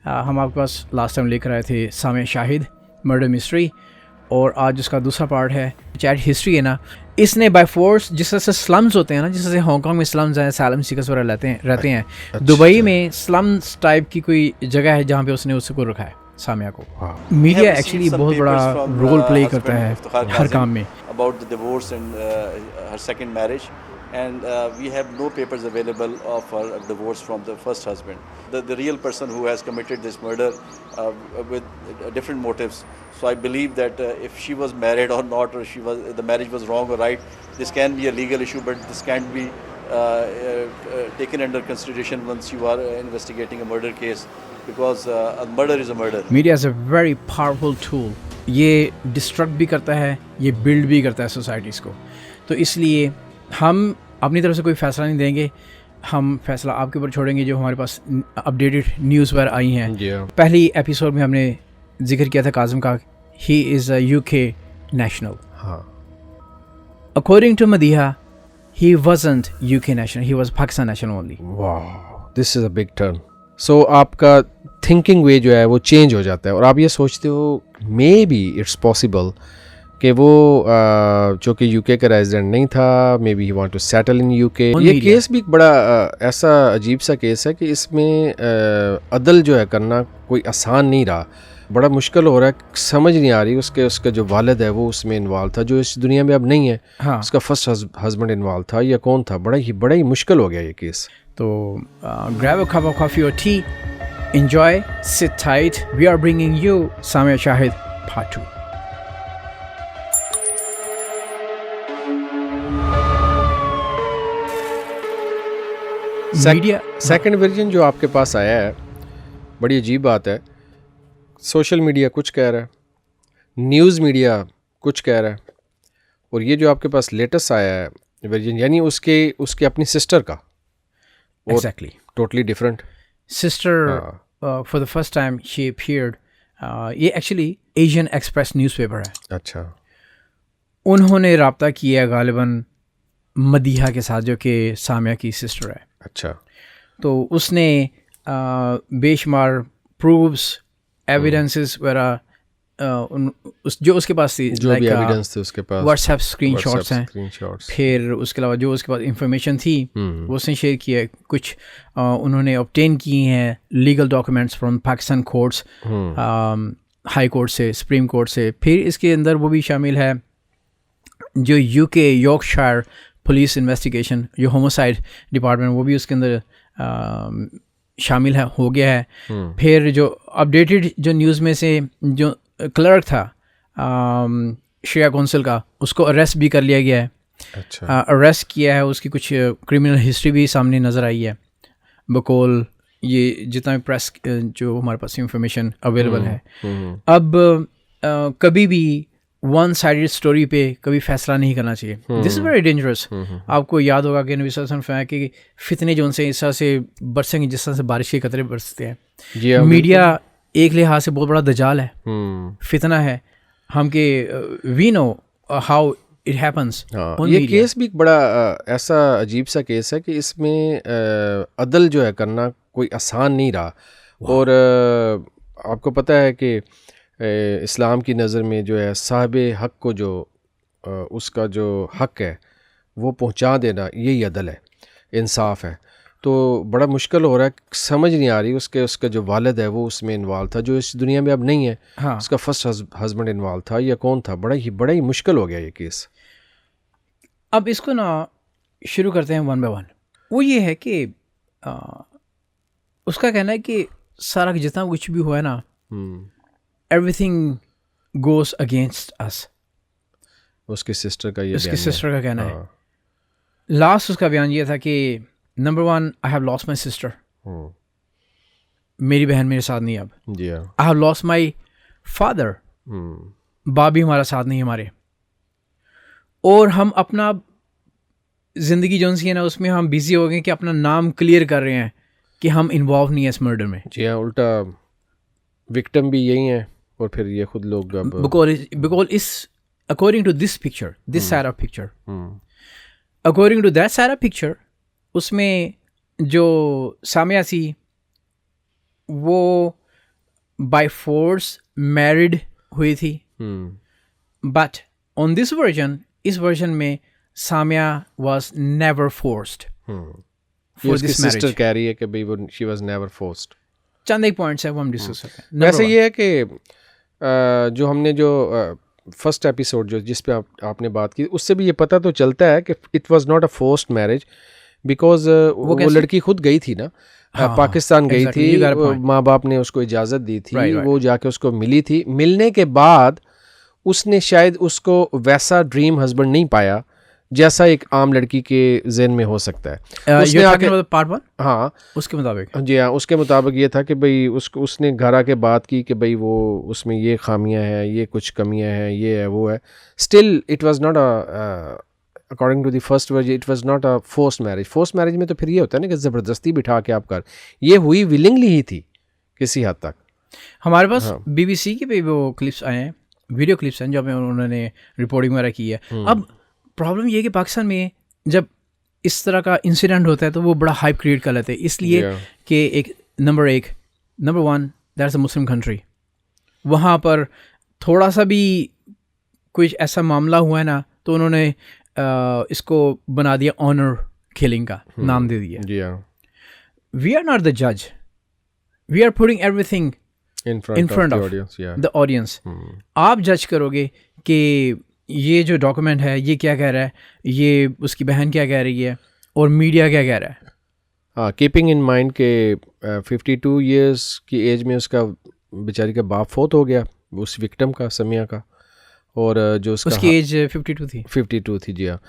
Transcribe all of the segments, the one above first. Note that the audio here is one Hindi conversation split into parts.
हम आपके पास लास्ट टाइम लेकर आए थे सामिया शाहिद मर्डर मिस्ट्री, और आज उसका दूसरा पार्ट है चैट हिस्ट्री है ना। इसने बाय फोर्स, जिस तरह से स्लम्स होते हैं ना, जिस तरह से हांगकांग में स्लम्स हैं, सालम सीकर्स वगैरह रहते हैं, दुबई में स्लम्स टाइप की कोई जगह है जहाँ पे उसने उसको रखा है सामिया को। मीडिया एक्चुअली बहुत बड़ा रोल प्ले करता है हर काम में। About the divorce and her second marriage, and we have no papers available of her divorce from the first husband. The real person who has committed this murder with different motives. So I believe that if she was married or not, or the marriage was wrong or right, this can be a legal issue, but this can't be taken under consideration once you are investigating a murder case, because a murder is a murder. Media is a very powerful tool. ये डिस्ट्रक्ट भी करता है, ये बिल्ड भी करता है सोसाइटीज़ को। तो इसलिए हम अपनी तरफ से कोई फ़ैसला नहीं देंगे, हम फैसला आपके ऊपर छोड़ेंगे जो हमारे पास अपडेटेड न्यूज़ वगैरह आई हैं। पहली एपिसोड में हमने जिक्र किया था काज़म का, he is a UK national. According to Madiha, he wasn't UK national, he was Pakistan national only. Wow, this is a big turn. So आपका थिंकिंग वे जो है वो चेंज हो जाता है, और आप ये सोचते हो मे बी इट्स पॉसिबल कि वो जो कि यूके का रेजिडेंट नहीं था, may be he want to settle in UK. ये केस भी बड़ा ऐसा अजीब सा केस है कि इसमें अदल जो है करना कोई आसान नहीं रहा, बड़ा मुश्किल हो रहा है। समझ नहीं आ रही उसका जो वालिद है वो उसमें इन्वॉल्व था, जो इस दुनिया में अब नहीं है। हाँ। उसका फर्स्ट हस्बैंड इन्वॉल्व था या कौन था, बड़ा ही मुश्किल हो गया ये केस। तो grab a cup of coffee or tea, enjoy, sit tight. We are bringing you Samia Shahid Part 2. Second version जो आपके पास आया है, बड़ी अजीब बात है। सोशल मीडिया कुछ कह रहा है, न्यूज़ मीडिया कुछ कह रहा है, और ये जो आपके पास लेटेस्ट आया है वर्जन, यानी उसके अपनी सिस्टर का, Exactly. Totally different. Sister, for the first time she appeared. ये actually Asian Express newspaper है। अच्छा। उन्होंने राब्ता किया गालिबन मदीहा के साथ, जो कि सामिया की सिस्टर है। अच्छा। तो उसने बेशुमार प्रूफ्स, एविडेंसेस वगैरह जो उसके पास थी, जो भी एविडेंस थे उसके पास, व्हाट्सएप स्क्रीनशॉट्स हैं, फिर उसके अलावा जो उसके पास इंफॉर्मेशन थी वो उसने शेयर किया है। कुछ उन्होंने ऑब्टेन किए हैं legal documents from Pakistan courts, high court से, सुप्रीम कोर्ट से। फिर इसके अंदर वो भी शामिल है जो यूके यॉर्कशायर पुलिस इन्वेस्टिगेशन, जो होमोसाइड डिपार्टमेंट, वो भी उसके अंदर शामिल है, हो गया है। फिर जो अपडेटेड जो न्यूज़ में से जो क्लर्क था शरिया कौंसिल का, उसको अरेस्ट भी कर लिया गया है। अच्छा। अरेस्ट किया है, उसकी कुछ क्रिमिनल हिस्ट्री भी सामने नज़र आई है। बकौल ये जितना भी प्रेस जो हमारे पास इंफॉर्मेशन अवेलेबल है। अब कभी भी वन साइडेड स्टोरी पे कभी फैसला नहीं करना चाहिए। This is very dangerous. आपको याद होगा कि नबी सल्लल्लाहु अलैहि वसल्लम कि फितने जो उनसे इस तरह से बरसेंगे जिस तरह से बारिश के कतरे बरसते हैं। मीडिया एक लिहाज से बहुत बड़ा दजाल है, फितना है। हम के we know how it happens. ये केस भी बड़ा ऐसा अजीब सा केस है कि इसमें अदल जो है करना कोई आसान नहीं रहा। और आपको पता है कि इस्लाम की नज़र में जो है साहिब हक़ को जो उसका जो हक़ है वो पहुंचा देना, यही अदल है, इंसाफ है। तो बड़ा मुश्किल हो रहा है, समझ नहीं आ रही उसका जो वालिद है वो उसमें इन्वॉल्व था, जो इस दुनिया में अब नहीं है। हाँ। उसका फर्स्ट हस्बैंड इन्वॉल्व था या कौन था, बड़ा ही मुश्किल हो गया ये केस। अब इसको ना शुरू करते हैं वन बाय वन। वो ये है कि उसका कहना है कि सारा जितना कुछ भी हुआ है ना, एवरीथिंग गोस अगेंस्ट अस। उसकी सिस्टर का ये उसकी सिस्टर का कहना है। लास्ट उसका बयान ये था कि number one, I have lost my sister, मेरी बहन मेरे साथ नहीं अब। I have lost my father, बाप भी हमारा साथ नहीं हमारे। और हम अपना ज़िंदगी जो सी है ना उसमें हम बिजी हो गए कि अपना नाम क्लियर कर रहे हैं कि हम इन्वॉल्व नहीं है इस मर्डर में। जी हाँ, उल्टा विक्टिम भी यही है और फिर ये खुद लोग बिकॉज इस according to this picture, this side of picture, according to that side of picture, उसमें जो सामिया थी वो बाय फोर्स मैरिड हुई थी. बट ऑन दिस वर्जन, इस वर्जन में Samia was never forced for this marriage. Sister कह रही है कि भाई वो शी वाज नेवर फोर्स्ड. चंद एक पॉइंट्स है वो हम डिस्कस करते हैं. वैसे ये है कि जो हमने जो फर्स्ट एपिसोड जो जिस पे आपने बात की, उससे भी ये पता तो चलता है कि it was not a forced marriage, because वो लड़की खुद गई थी ना. पाकिस्तान गई थी, माँ बाप ने उसको इजाज़त दी थी, वो जाके उसको मिली थी. मिलने के बाद उसने शायद उसको वैसा ड्रीम हस्बैंड नहीं पाया जैसा एक आम लड़की के ज़हन में हो सकता है. उसने आके पार्ट 1, हाँ उसके मुताबिक, जी हाँ, उसके मुताबिक ये था कि भाई उसने घर आके बात की कि भाई वो उसमें ये खामियां हैं, ये कुछ कमियां हैं, ये है वो है. Still it was not according to the first version it was not a forced marriage. Forced marriage में तो फिर ये होता है ना कि ज़बरदस्ती बिठा के आप कर. ये हुई विलिंगली ही थी किसी हद तक. हमारे पास BBC के भी वो क्लिप्स आए हैं, वीडियो क्लिप्स हैं जो उन्होंने रिपोर्टिंग वगैरह की है. अब प्रॉब्लम ये है कि पाकिस्तान में जब इस तरह का इंसिडेंट होता है तो वो बड़ा हाइप क्रिएट कर लेते हैं, इसलिए कि एक number 1 that is a Muslim country. वहाँ पर थोड़ा सा भी कुछ ऐसा मामला हुआ है ना तो उन्होंने इसको बना दिया ऑनर किलिंग का नाम दे दिया. वी आर नॉट द जज, we are putting everything in front of the audience. आप जज करोगे कि ये जो डॉक्यूमेंट है ये क्या कह रहा है, ये उसकी बहन क्या कह रही है और मीडिया क्या कह रहा है. हाँ, कीपिंग इन माइंड के 52 इयर्स की एज में उसका बेचारी का बाप फोत हो गया, उस विक्टिम का, समिया का. और जो उसकी एज 52 थी जी हाँ.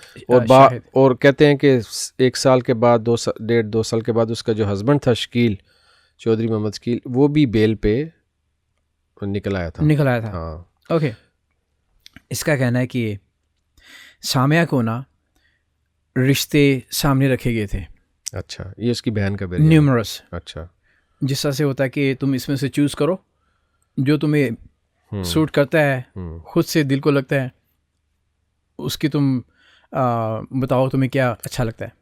और कहते हैं कि 1 साल के बाद 1.5-2 साल के बाद उसका जो हस्बैंड था शकील चौधरी, मोहम्मद शकील, वो भी बेल पे निकल आया था. हाँ ओके. इसका कहना है कि सामिया को ना रिश्ते सामने रखे गए थे. अच्छा, ये उसकी बहन का न्यूमरस. अच्छा, जिस तरह से होता है कि तुम इसमें से चूज़ करो जो तुम्हें सूट करता है, खुद से दिल को लगता है, उसकी तुम बताओ तुम्हें क्या अच्छा लगता है.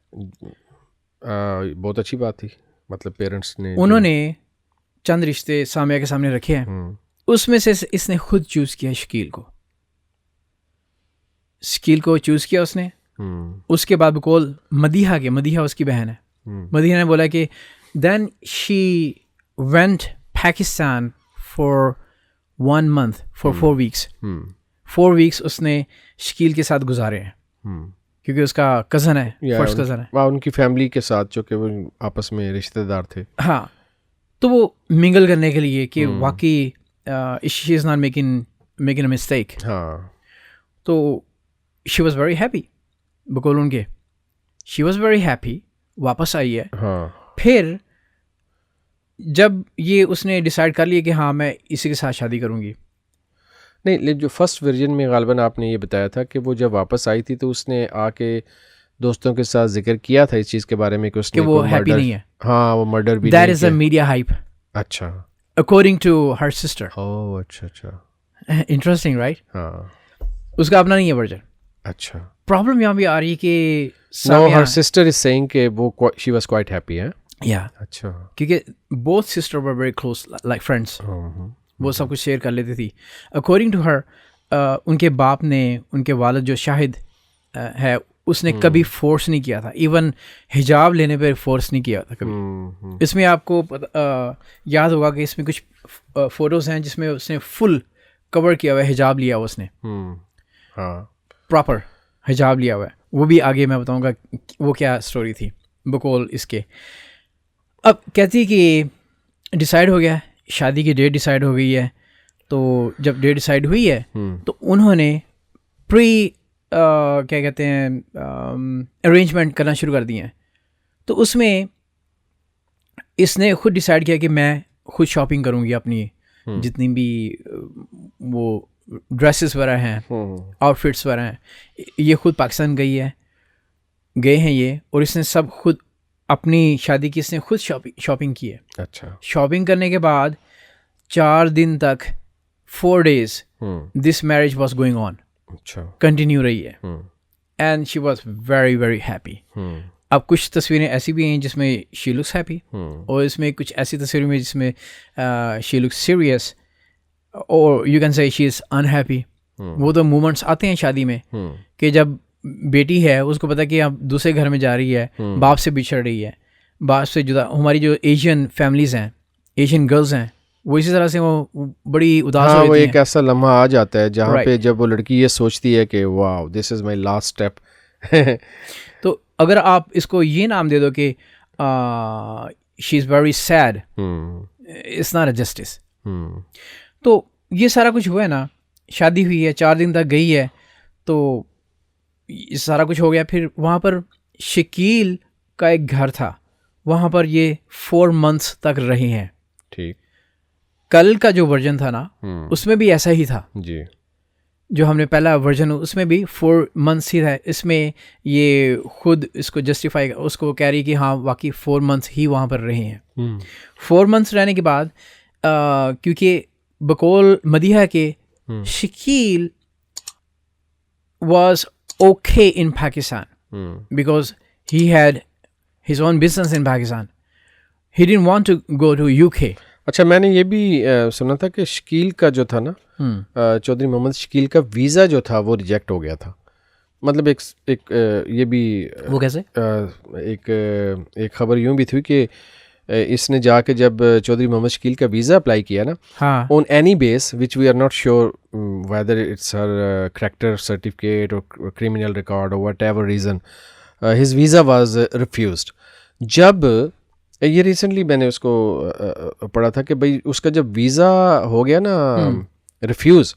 बहुत अच्छी बात थी. मतलब पेरेंट्स ने, उन्होंने चंद रिश्ते सामिया के सामने रखे हैं, उसमें से इसने खुद चूज़ किया शकील को चूज़ किया उसने. उसके बाद बकौल मदीहा उसकी बहन है, मदीहा ने बोला कि then she went Pakistan for 1 month for 4 weeks. 4 weeks उसने शकील के साथ गुजारे हैं क्योंकि उसका कज़न है, फर्स्ट कज़न है. उनकी फैमिली के साथ जो कि वो आपस में रिश्तेदार थे. हाँ, तो वो मिंगल करने के लिए कि वाकई she is not making a mistake. हाँ, तो शी वॉज़ वेरी हैप्पी बकौल उनके. शी वॉज़ वेरी हैप्पी, वापस आई है. हाँ. फिर जब ये उसने डिसाइड कर लिया कि हाँ मैं इसी के साथ शादी करूँगी. नहीं, लेकिन जो फर्स्ट वर्जन में गालिबन आपने ये बताया था कि वो जब वापस आई थी तो उसने आके दोस्तों के साथ जिक्र किया था इस चीज़ के बारे में कि उसने वो हैप्पी नहीं है. हाँ, वो मर्डर भी that is a media hype. अच्छा, अकॉर्डिंग टू हर सिस्टर. ओह अच्छा. Interesting right. हाँ, उसका अपना नहीं है वर्जन. अच्छा. प्रॉब्लम यहाँ भी आ रही है कि no, her sister is saying कि वो शी वाज क्वाइट हैप्पी है. या अच्छा, क्योंकि both sister were very close like friends. वो सब कुछ शेयर कर लेती थी. अकॉर्डिंग टू हर उनके बाप ने, उनके वालिद जो शाहिद है, उसने कभी फोर्स नहीं किया था. इवन हिजाब लेने पर फोर्स नहीं किया था कभी. इसमें आपको याद होगा कि इसमें कुछ फ़ोटोज़ हैं जिसमें उसने फुल कवर किया हुआ है, हिजाब लिया हुआ उसने. हाँ, प्रॉपर हिजाब लिया हुआ है. वो भी आगे मैं बताऊंगा वो क्या स्टोरी थी बकौल इसके. अब कहती कि डिसाइड हो गया, शादी की डेट डिसाइड हो गई है. तो जब डेट डिसाइड हुई है तो उन्होंने क्या कहते हैं अरेंजमेंट करना शुरू कर दिए हैं. तो उसमें इसने खुद डिसाइड किया कि मैं खुद शॉपिंग करूँगी अपनी जितनी भी वो ड्रेसेस वगैरह हैं, आउटफिट्स वगैरह हैं, ये खुद पाकिस्तान गए हैं ये. और इसने सब खुद अपनी शादी की इसने खुद शॉपिंग की है. अच्छा. शॉपिंग करने के बाद 4 दिन तक 4 days this marriage was going on. अच्छा. कंटिन्यू रही है. And she was very very happy. अब कुछ तस्वीरें ऐसी भी हैं जिसमें शी लुक्स हैप्पी, और इसमें कुछ ऐसी तस्वीरें में जिसमें शी लुक्स सीरियस, और you can say she is unhappy. वो तो मोमेंट्स आते हैं शादी में कि जब बेटी है उसको पता कि अब दूसरे घर में जा रही है, बाप से बिछड़ रही है, बाप से जुदा। हमारी जो एशियन फैमिलीज़ हैं, एशियन गर्ल्स हैं, वो इसी तरह से वो बड़ी उदास हो वो जाती एक ऐसा लम्हा आ जाता है जहाँ पे जब वो लड़की ये सोचती है कि wow this is my last step. तो अगर आप इसको ये नाम दे दो कि she is very sad, it's not a justice. तो ये सारा कुछ हुआ है ना, शादी हुई है, 4 दिन तक गई है, तो ये सारा कुछ हो गया। फिर वहाँ पर शकील का एक घर था, वहाँ पर ये 4 months तक रहे हैं। ठीक। कल का जो वर्जन था ना उसमें भी ऐसा ही था जी, जो हमने पहला वर्जन उसमें भी 4 months ही था। इसमें ये खुद इसको जस्टिफाई उसको कह रही कि हाँ वाकई 4 months ही वहाँ पर रहे हैं। 4 months रहने के बाद क्योंकि बकौल मदीहा के Shakeel was okay in Pakistan because he had his own business in Pakistan. He didn't want to go to UK. अच्छा, मैंने ये भी सुना था कि शकील का जो था ना, चौधरी मोहम्मद शकील का वीज़ा जो था वो रिजेक्ट हो गया था। मतलब एक ये भी वो कैसे एक खबर यूँ भी थी कि इसने जाके जब चौधरी मोहम्मद शकील का वीज़ा अप्लाई किया ना, हाँ, on any base which we are not sure whether it's her character certificate और क्रिमिनल रिकॉर्ड और whatever reason, his visa was refused. जब ये रिसेंटली मैंने उसको पढ़ा था कि भाई उसका जब वीज़ा हो गया ना रिफ्यूज़,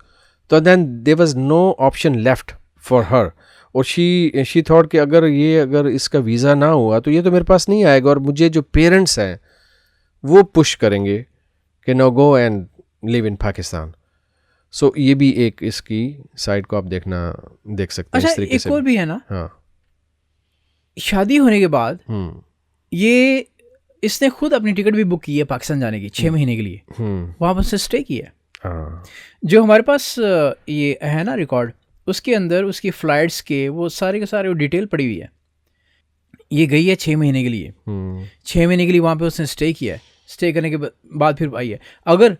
तो then there was no option left for her, और शी थॉट कि अगर इसका वीज़ा ना हुआ तो ये तो मेरे पास नहीं आएगा, और मुझे जो पेरेंट्स हैं वो पुश करेंगे कि no go and live in Pakistan. So ये भी एक इसकी साइड को आप देख सकते हैं। अच्छा, इस तरीके से एक और भी है ना, हाँ, शादी होने के बाद ये इसने खुद अपनी टिकट भी बुक की है पाकिस्तान जाने की 6 महीने के लिए, वहाँ पर से स्टे किया है। जो हमारे पास ये है ना रिकॉर्ड, उसके अंदर उसकी फ़्लाइट्स के वो सारे के सारे वो डिटेल पड़ी हुई है। ये गई है 6 महीने के लिए, 6 महीने के लिए वहाँ पे उसने स्टे किया है। स्टे करने के बाद फिर आई है। अगर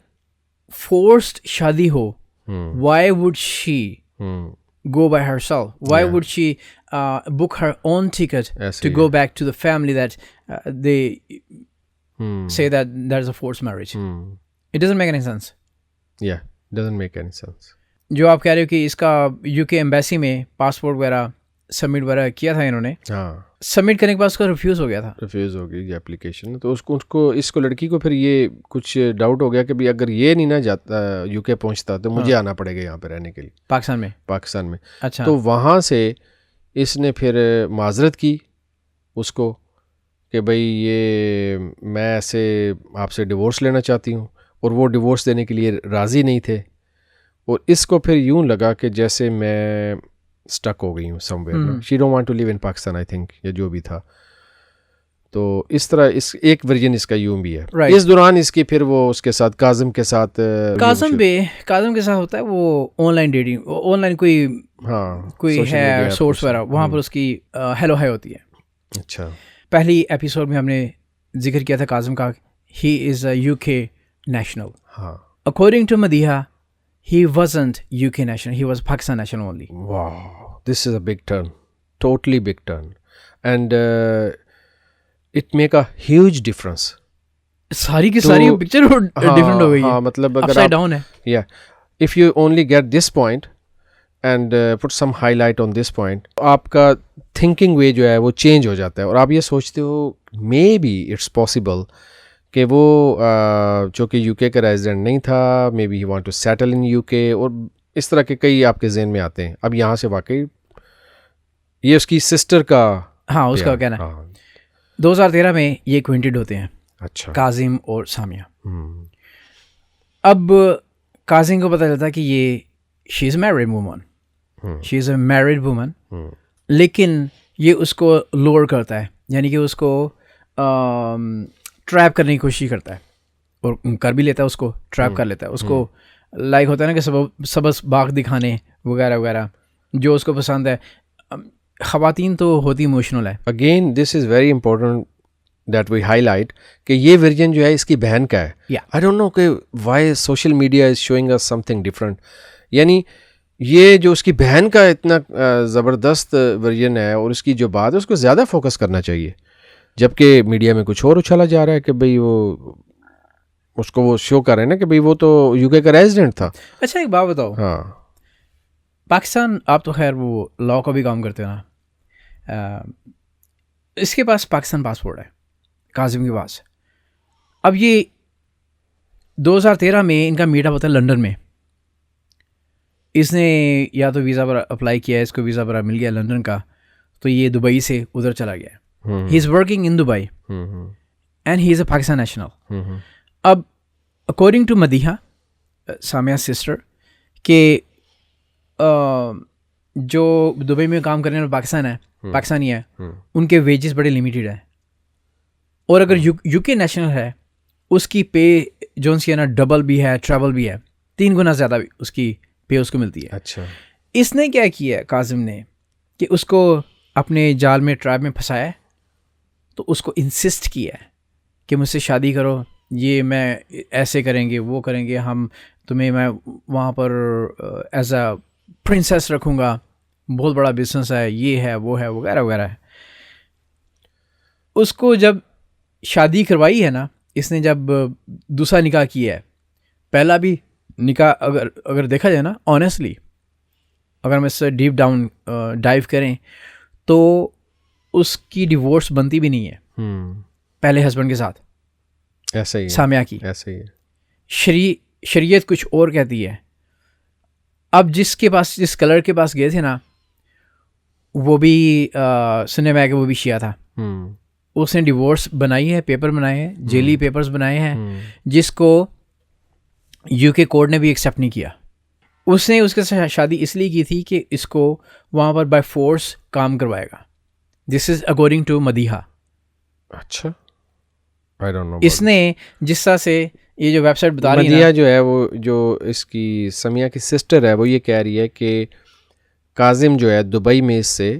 फोर्स्ड शादी हो, why would she go by herself? Why would she book her own ticket to go back to the family that they say that there's a forced marriage? It doesn't make any sense. Yeah, doesn't make any sense. जो आप कह रहे हो कि इसका यूके एम्बेसी में पासपोर्ट वगैरह सबमिट वगैरह किया था इन्होंने, हाँ, सबमिट करने के बाद उसका रिफ्यूज़ हो गया था। रिफ्यूज़ हो गई ये एप्लीकेशन। तो इसको लड़की को फिर ये कुछ डाउट हो गया कि भाई अगर ये नहीं ना जाता यूके पहुंचता तो मुझे आना पड़ेगा यहाँ पे रहने के लिए, पाकिस्तान में। अच्छा, तो वहाँ से इसने फिर माजरत की उसको कि भाई ये मैं ऐसे आपसे डिवोर्स लेना चाहती हूँ, और वो डिवोर्स देने के लिए राज़ी नहीं थे। और इसको फिर यूँ लगा कि जैसे मैं स्टक हो गई हूँ somewhere, she don't want to live in Pakistan I think, या जो भी था। तो इस तरह इस एक वर्जन इसका यूं भी है। right. इस दौरान इसकी फिर वो उसके साथ काजिम के साथ होता है वो ऑनलाइन डेटिंग, ऑनलाइन कोई है सोर्स वगैरह, वहाँ पर उसकी हेलो हाय होती है। अच्छा, पहली एपिसोड में हमने जिक्र किया था काजिम का, he is a UK national. हाँ, according to Madiha he wasn't UK national, he was Pakistan national only. Wow, this is a big turn, totally big turn, and it make a huge difference. सारी की सारी पिक्चर डिफरेंट हो गई है। हाँ, मतलब अगर अपसाइड डाउन है। Yeah, if you only get this point and put some highlight on this point, आपका thinking way जो है वो change हो जाता है, और आप ये सोचते हो maybe it's possible कि वो जो कि यूके का रेजिडेंट नहीं था, may be he want to settle in UK, और इस तरह के कई आपके जहन में आते हैं। अब यहाँ से वाकई ये उसकी सिस्टर का, हाँ, उसका कहना है 2013 में ये एक्विंटेड होते हैं। अच्छा, काजिम और सामिया। अब काजिम को पता चलता कि ये she is married woman, she is a married woman, लेकिन ये उसको लोअर करता है, यानी कि उसको ट्रैप करने की कोशिश करता है, और कर भी लेता है, उसको ट्रैप कर लेता है। उसको लाइक होता है ना कि सबस बाग दिखाने वगैरह वगैरह, जो उसको पसंद है। ख़वातीन तो होती इमोशनल है. Again this is very important that we highlight कि ये वर्जन जो है इसकी बहन का है. आई डोंट नो कि why social media is showing us something different. यानी ये जो उसकी बहन का इतना ज़बरदस्त वर्जन है और उसकी जो बात है उसको ज़्यादा फोकस करना चाहिए, जबकि मीडिया में कुछ और उछाला जा रहा है कि भाई वो उसको वो शो कर रहे हैं ना कि भाई वो तो यूके का रेजिडेंट था. अच्छा एक बात बताओ. हाँ, पाकिस्तान, आप तो खैर वो लॉ का भी काम करते हो ना, इसके पास पाकिस्तान पासपोर्ट है, काजिम के पास. अब ये 2013 में इनका मीटअप होता है लंदन में. इसने या तो वीज़ा पर अप्लाई किया है, इसको वीज़ा पर मिल गया लंदन का, तो ये दुबई से उधर चला गया. He is working in Dubai and he is a Pakistan national. अब according to Madiha, Samia sister, के जो दुबई में काम करने वाला पाकिस्तानी है, उनके वेजेस बड़े लिमिटेड है. और अगर यूके नेशनल है, उसकी पे जो है ना डबल भी है, ट्रबल भी है, 3 गुना ज़्यादा उसकी पे उसको मिलती है. अच्छा. इसने क्या किया काजिम ने कि उसको अपने जाल में, ट्राइब में फंसाया, तो उसको इंसिस्ट किया कि मुझसे शादी करो, ये मैं ऐसे करेंगे, वो करेंगे, हम तुम्हें मैं वहाँ पर एज अ प्रिंसेस रखूँगा, बहुत बड़ा बिजनेस है, ये है, वो है, वगैरह वगैरह. उसको जब शादी करवाई है ना, इसने जब दूसरा निकाह किया है, पहला भी निकाह अगर देखा जाए ना, ऑनेस्टली अगर मैं इससे डीप डाउन डाइव करें तो उसकी डिवोर्स बनती भी नहीं है पहले हस्बैंड के साथ. ऐसा ही सामिया की ऐसा ही है. शरीयत कुछ और कहती है. अब जिस कलर के पास गए थे ना, वो भी सुनने में आया कि वो भी शिया था. उसने डिवोर्स बनाई है, पेपर बनाए हैं, जेली पेपर्स बनाए हैं, जिसको यूके कोर्ट ने भी एक्सेप्ट नहीं किया. उसने उसके साथ शादी इसलिए की थी कि इसको वहाँ पर बाय फोर्स काम करवाएगा. This is according to Madiha. अच्छा, आई डोंट नो. इसने जिस तरह से ये जो वेबसाइट बता रही है, मदीहा जो है वो, जो इसकी समिया की सिस्टर है, वो ये कह रही है कि काजिम जो है दुबई में इससे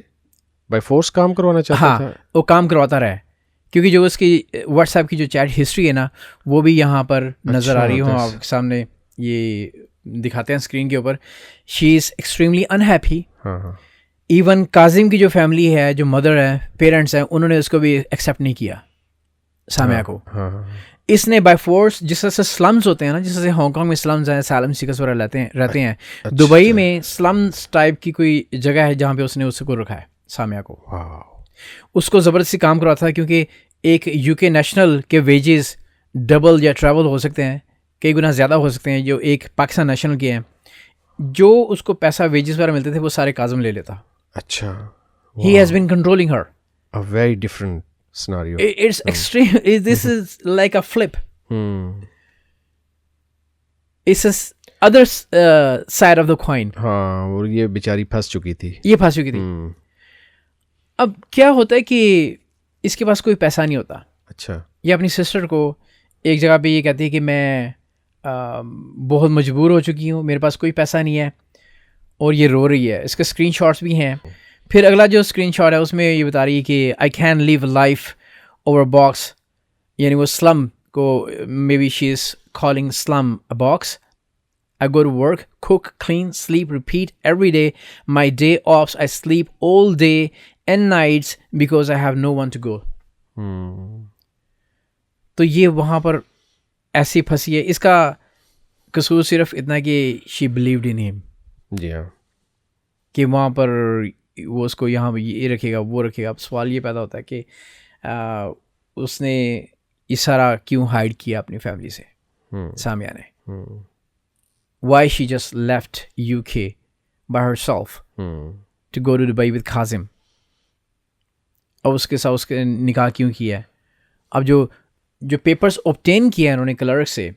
बाय फोर्स काम करवाना चाहता था. वो काम करवाता रहा है, क्योंकि जो उसकी व्हाट्सएप की जो चैट हिस्ट्री है ना, वो भी यहाँ पर नज़र आ रही हो आपके सामने, ये दिखाते हैं स्क्रीन के ऊपर. She is extremely unhappy. Even Kazim की जो फैमिली है, जो मदर है, पेरेंट्स हैं, उन्होंने उसको भी एक्सेप्ट नहीं किया, सामिया को. इसने बाय फोर्स, जिस तरह से स्लम्स होते हैं ना, जिस तरह से हांगकांग में स्लम्स हैं, सालम सीकर्स वगैरह रहते हैं, दुबई में स्लम्स टाइप की कोई जगह है जहाँ पे उसने उसको रखा है, सामिया को. उसको ज़बरदस्ती काम करवाता था, क्योंकि एक यूके नेशनल के वेजेस डबल या ट्रबल हो सकते हैं, कई गुना ज़्यादा हो सकते हैं जो एक पाकिस्तान नेशनल के हैं. जो उसको पैसा वेजेस वगैरह मिलते थे वो सारे काजिम ले लेता. अच्छा. He has been controlling her. A very different scenario. It's extreme. This is like a flip. It's a other side of the coin. हाँ, और ये बेचारी फंस चुकी थी. अब क्या होता है कि इसके पास कोई पैसा नहीं होता. अच्छा. ये अपनी सिस्टर को एक जगह पे ये कहती है कि मैं बहुत मजबूर हो चुकी हूँ, मेरे पास कोई पैसा नहीं है, और ये रो रही है. इसके स्क्रीनशॉट्स भी हैं. फिर अगला जो स्क्रीनशॉट है उसमें ये बता रही है कि I can live life over box, यानी वो स्लम को, may be she is calling slum a box. I go to work, cook, clean, sleep, repeat every day. My day offs, I sleep all day and nights because I have no one to go. तो ये वहाँ पर ऐसी फंसी है. इसका कसूर सिर्फ इतना कि she believed in him. जी हाँ. कि वहाँ पर वो उसको यहाँ ये रखेगा, वो रखेगा. अब सवाल ये पैदा होता है कि उसने ये सारा क्यों हाइड किया अपनी फैमिली से, सामिया ने. Why she just left UK by herself to go to Dubai with Kazim? और उसके साथ उसके निकाह क्यों किया है? अब जो पेपर्स ऑब्टेन किया है उन्होंने क्लर्क से,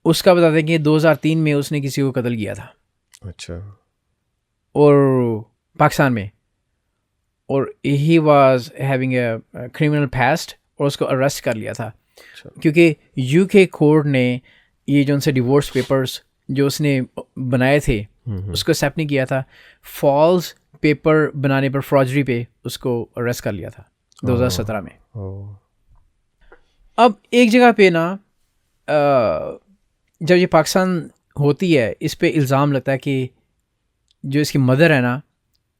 उसका बताते हैं कि 2003 में उसने किसी को कत्ल किया था. अच्छा. और पाकिस्तान में, और he was having a criminal past, और उसको अरेस्ट कर लिया था. अच्छा. क्योंकि यूके कोर्ट ने ये जो उनसे डिवोर्स पेपर्स जो उसने बनाए थे उसको एक्सेप्ट नहीं किया था, फॉल्स पेपर बनाने पर, फ्रॉजरी पे उसको अरेस्ट कर लिया था 2017 में। अब एक जगह पे ना जब ये पाकिस्तान होती है, इस पे इल्ज़ाम लगता है कि जो इसकी मदर है ना,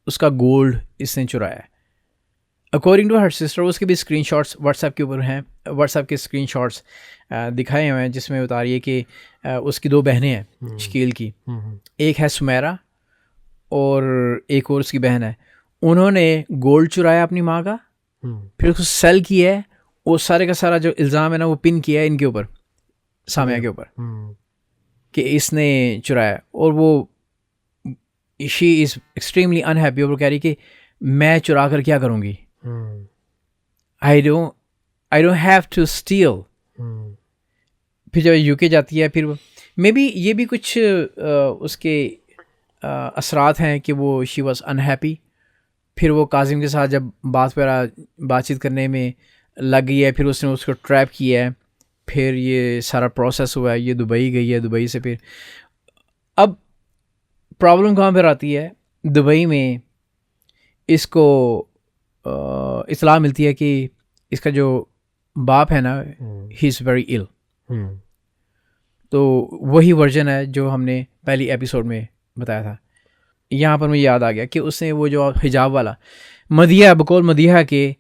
उसका गोल्ड इसने चुराया है। अकॉर्डिंग टू हर सिस्टर, उसके भी स्क्रीनशॉट्स व्हाट्सएप के ऊपर हैं, व्हाट्सएप के स्क्रीनशॉट्स दिखाए हुए हैं, जिसमें बता रही है कि उसकी 2 बहनें हैं शकील की, एक है सुमेरा और एक और उसकी बहन है। उन्होंने गोल्ड चुराया अपनी माँ का, फिर उसको सेल किया है, वो सारे का सारा जो इल्ज़ाम है ना वो पिन किया है इनके ऊपर, सामिया के ऊपर, कि इसने चुराया। और वो शी इज़ एक्सट्रीमली अनहैप्पी, और वो कह रही कि मैं चुरा कर क्या करूँगी, I don't have to steal. फिर जब यूके जाती है, फिर मे बी ये भी कुछ उसके असरात हैं कि वो शी वॉज अनहैप्पी। फिर वो काजिम के साथ जब बातचीत करने में लग गई है, फिर उसने उसको ट्रैप किया है, फिर ये सारा प्रोसेस हुआ है, ये दुबई गई है, दुबई से फिर अब प्रॉब्लम कहाँ पर आती है, दुबई में इसको इत्तला मिलती है कि इसका जो बाप है ना, ही इज़ वेरी इल। तो वही वर्जन है जो हमने पहली एपिसोड में बताया था। यहाँ पर मुझे याद आ गया कि उसने वो जो हिजाब वाला मदिया, बकौल मदिया के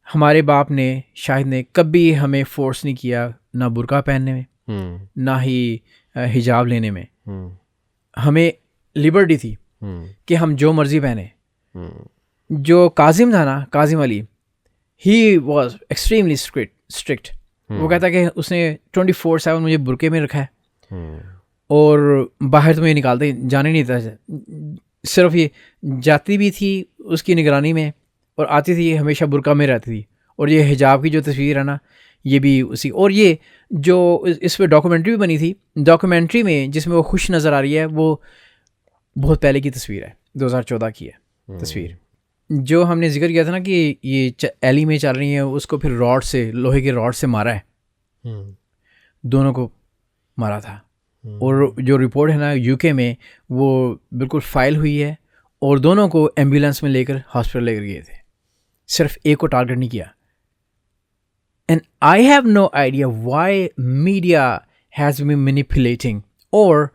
हमारे बाप ने, शाहिद ने कभी हमें फोर्स नहीं किया, ना बुर्का पहनने में, ना ही हिजाब लेने में। हमें लिबर्टी थी कि हम जो मर्ज़ी पहने। जो काजिम था ना, Kazim Ali, he was extremely strict. वो कहता कि उसने 24/7 मुझे बुरके में रखा है, और बाहर तो मुझे निकालते जाने नहीं था। सिर्फ ये जाती भी थी उसकी निगरानी में, और आती थी हमेशा बुरका में रहती थी। और ये हिजाब की जो तस्वीर है ना, ये भी उसी। और ये जो इस पर डॉक्यूमेंट्री भी बनी थी, डॉक्यूमेंट्री में जिसमें वो खुश नज़र आ रही है, वो बहुत पहले की तस्वीर है, 2014 की है तस्वीर। जो हमने जिक्र किया था ना कि ये एली में चल रही है, उसको फिर रॉड से, लोहे के रॉड से मारा है, दोनों को मारा था। और जो रिपोर्ट है ना यूके में, वो बिल्कुल फाइल हुई है, और दोनों को एम्बुलेंस में लेकर हॉस्पिटल लेकर गए थे, सिर्फ एक को टारगेट नहीं किया। And I have no idea why media has been manipulating. और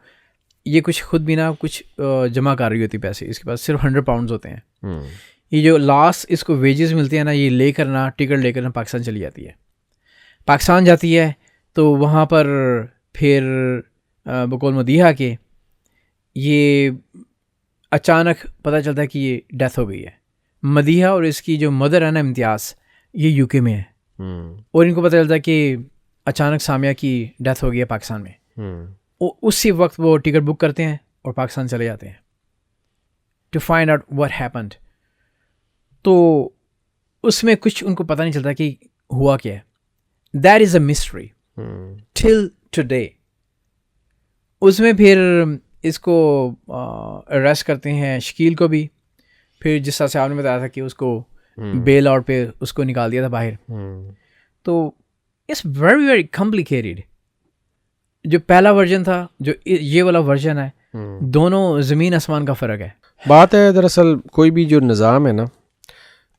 ये कुछ खुद भी ना कुछ जमा कर रही होती पैसे, इसके पास सिर्फ 100 पाउंड होते हैं। ये जो लास्ट इसको वेजेस मिलते हैं ना, ये लेकर ना, टिकट लेकर ना पाकिस्तान चली जाती है। पाकिस्तान जाती है तो वहाँ पर फिर बकौल मदीहा के ये अचानक पता चलता है कि ये डेथ हो गई है। मदीहा और इसकी जो मदर है ना इम्तियाज़, ये यूके में है, और इनको पता चलता है कि अचानक सामिया की डेथ हो गई है पाकिस्तान में। उसी वक्त वो टिकट बुक करते हैं और पाकिस्तान चले जाते हैं to find out what happened. तो उसमें कुछ उनको पता नहीं चलता कि हुआ क्या है। That is a mystery till today. उसमें फिर इसको अरेस्ट करते हैं, शकील को भी। फिर जिस तरह से आपने बताया था कि उसको बेल आउट पे उसको निकाल दिया था बाहर। तो इट्स वेरी वेरी कॉम्प्लिकेटेड। जो पहला वर्जन था, जो ये वाला वर्जन है, दोनों ज़मीन आसमान का फ़र्क है। बात है दरअसल कोई भी जो निज़ाम है ना,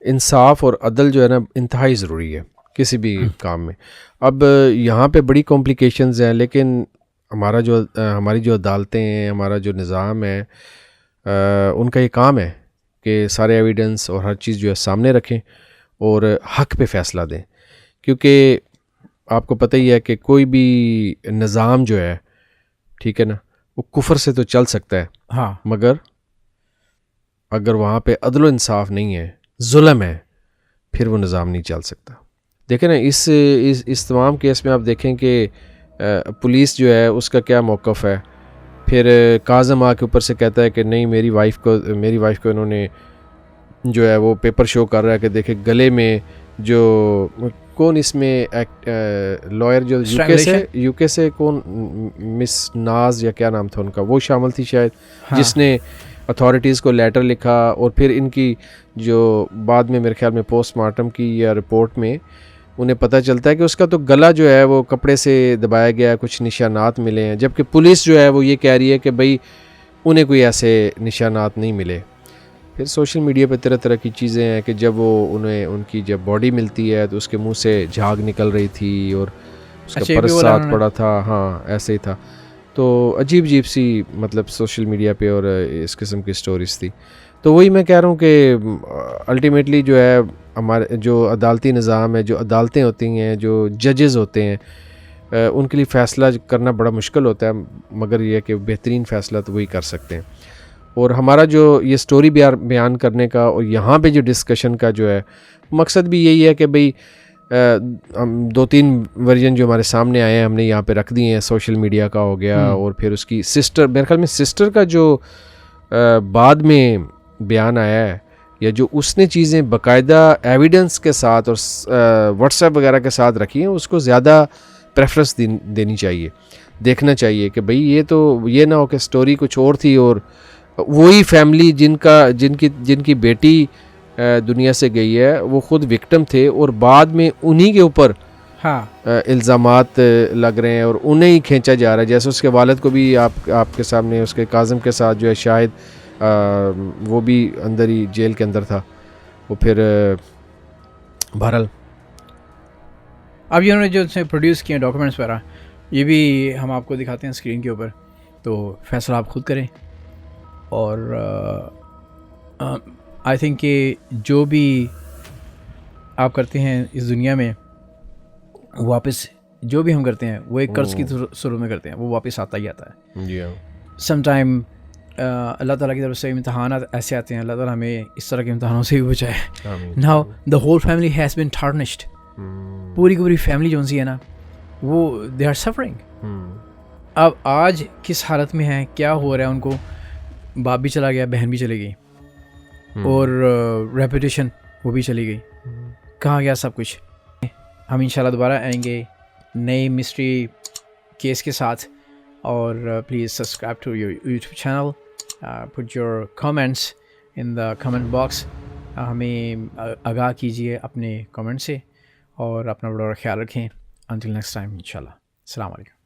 इंसाफ और अदल जो है ना इंतहाई ज़रूरी है किसी भी काम में। अब यहाँ पे बड़ी कॉम्प्लिकेशंस हैं, लेकिन हमारी जो अदालतें हैं, हमारा जो निज़ाम है, उनका ये काम है कि सारे एविडेंस और हर चीज़ जो है सामने रखें और हक़ पे फ़ैसला दें। क्योंकि आपको पता ही है कि कोई भी निज़ाम जो है, ठीक है ना, वो कुफर से तो चल सकता है, हाँ, मगर अगर वहाँ पे अदल व इंसाफ नहीं है, जुल्म है, फिर वो निज़ाम नहीं चल सकता। देखें ना, इस तमाम केस में आप देखें कि पुलिस जो है उसका क्या मौक़िफ़ है। फिर काज़म आके ऊपर से कहता है कि नहीं, मेरी वाइफ को इन्होंने जो है वो पेपर शो कर रहा है कि देखे गले में जो कौन इसमें लॉयर जो यूके से कौन, मिस नाज या क्या नाम था उनका, वो शामिल थी शायद, हाँ, जिसने अथॉरिटीज़ को लेटर लिखा। और फिर इनकी जो बाद में मेरे ख्याल में पोस्टमार्टम की या रिपोर्ट में उन्हें पता चलता है कि उसका तो गला जो है वो कपड़े से दबाया गया है, कुछ निशानात मिले हैं। जबकि पुलिस जो है वो ये कह रही है कि भाई उन्हें कोई ऐसे निशानात नहीं मिले। फिर सोशल मीडिया पे तरह तरह की चीज़ें हैं कि जब वो उन्हें उनकी जब बॉडी मिलती है तो उसके मुंह से झाग निकल रही थी और उसका पर्स साथ पड़ा था, हाँ ऐसे ही था। तो अजीब अजीब सी मतलब सोशल मीडिया पे और इस किस्म की स्टोरीज़ थी। तो वही मैं कह रहा हूँ कि अल्टीमेटली जो है हमारे जो अदालती निज़ाम है, जो अदालतें होती हैं, जो जजेस होते हैं, उनके लिए फ़ैसला करना बड़ा मुश्किल होता है, मगर ये कि बेहतरीन फ़ैसला तो वही कर सकते हैं। और हमारा जो ये स्टोरी बयान करने का और यहाँ पे जो डिस्कशन का जो है मकसद भी यही है कि भाई हम 2-3 वर्जन जो हमारे सामने आए हैं हमने यहाँ पे रख दिए हैं। सोशल मीडिया का हो गया और फिर उसकी सिस्टर, मेरे ख्याल में सिस्टर का जो बाद में बयान आया है या जो उसने चीज़ें बाकायदा एविडेंस के साथ और व्हाट्सएप वगैरह के साथ रखी हैं, उसको ज़्यादा प्रेफरेंस देनी चाहिए, देखना चाहिए कि भाई ये तो ये ना हो कि स्टोरी कुछ और थी और वही फैमिली जिनकी बेटी दुनिया से गई है वो ख़ुद विक्टिम थे और बाद में उन्हीं के ऊपर इल्ज़ामात लग रहे हैं और उन्हें ही खींचा जा रहा है। जैसे उसके वालिद को भी आपके सामने, उसके काज़म के साथ जो है शायद वो भी अंदर ही जेल के अंदर था। वो फिर बहरहाल अब ये उन्होंने जो प्रोड्यूस किए डॉक्यूमेंट्स वगैरह ये भी हम आपको दिखाते हैं स्क्रीन के ऊपर, तो फैसला आप खुद करें। और आई थिंक कि जो भी आप करते हैं इस दुनिया में, वापस जो भी हम करते हैं वो एक कर्ज की सूरत में करते हैं, वो वापस आता ही आता है। समटाइम अल्लाह ताला की तरफ से इम्तहान ऐसे आते हैं, अल्लाह ताला हमें इस तरह के इम्तहानों से भी बचाए। Now the whole family has been tarnished, पूरी की पूरी फैमिली जो सी है ना वो दे आर सफरिंग। अब आज किस हालत में है, क्या हो रहा है उनको, बाप भी चला गया, बहन भी चली गई और रेपुटेशन वो भी चली गई, कहाँ गया सब कुछ। हम इंशाल्लाह दोबारा आएंगे नए मिस्ट्री केस के साथ। और please subscribe to your YouTube channel, put your comments in the comment box. हमें आगाह कीजिए अपने कमेंट से और अपना बड़ा ख्याल रखें। Until next time, inshallah. Assalamu alaikum.